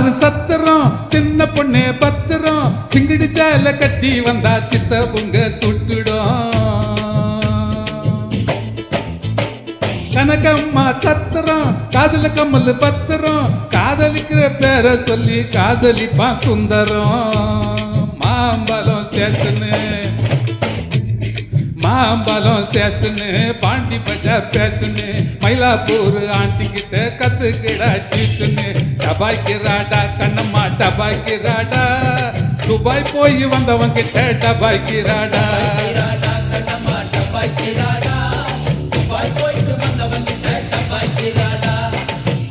ஆறு சத்திரம் சின்ன பொண்ணே பத்திரம் சிங்கிடி சேலை கட்டி வந்தா சித்த பொங்க சுட்டுடும் கனகம்மா சத்திரம் காதல கம்மல் பத்திரம் காதலிக்கிற பேரை சொல்லி காதலிப்பான் சுந்தரம் மாம்பலம் ஸ்டேஷனு பாண்டி பஜார் பேஷனு மயிலாப்பூர் ஆண்டி கிட்ட கத்துக்கிடா டியூஷனு டபாய்க்கிறாடா கண்ணம்மா டபாய்க்கிறாடா துபாய் போய் வந்தவன் கிட்ட டபாய்க்கிறாடா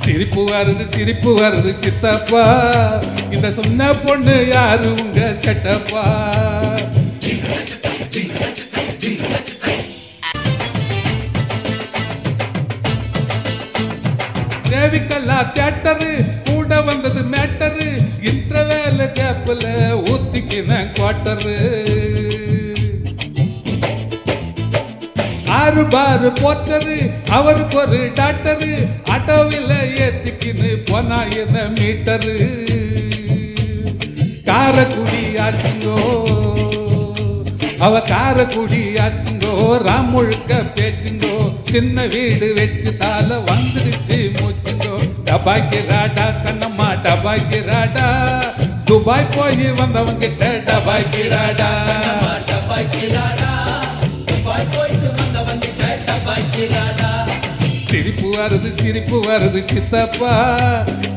சிரிப்பு வருது சித்தப்பா இந்த சொன்ன பொண்ணு யாரு உங்க செட்டப்பா தேவிக்கல்லா தியேட்டரு கூட வந்தது மேட்டரு இன்டர்வெல் கேப்ல ஊத்திக்கின குவார்டரு ஆறு பாரு போட்டரு அவருக்கு ஒரு டாக்டரு ஆட்டோவில் ஏத்திக்கின்னு போனா என்ன மீட்டரு காரக்குடி ஆச்சுங்கோ அவ காரக்குடி ஆச்சுங்கோ ராமுழுக்க பேச்சுங்கோ சின்ன வீடு வச்சு தால வந்துடுச்சு மூச்சுங்கோ டபாய்க்கிறாடா கண்ணம்மா டபாய்க்கிறாடா துபாய் போய் வந்தவங்க கிட்ட டபாய்க்கிறாடா சிரிப்பு வருது சித்தப்பா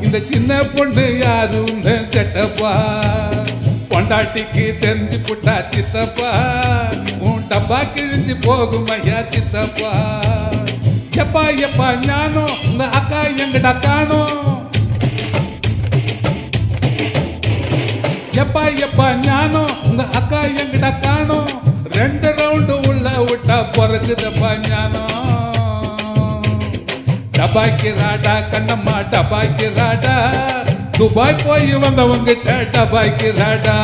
இந்த சின்ன பொண்ணு யாரு உங்க செட்டப்பா பொண்டாட்டிக்கு தெரிஞ்சு புட்டா சித்தப்பா உன் டப்பா கிழிஞ்சு போகும் ஐயா சித்தப்பா எப்பா எப்பா ஞானம் உங்க அக்கா எங்கடா காணோம் எப்பா எப்பா ஞானம் உங்க அக்கா எங்கடா காணோம் 2 ரவுண்டு உள்ள விட்டா பிறகுதப்பா ஞானம் டபாய்க்கிறாடா கண்ணம்மா டபாய்க்கிறாடா துபாய் போய் வந்தவங்கிட்ட டபாய்க்கிறாடா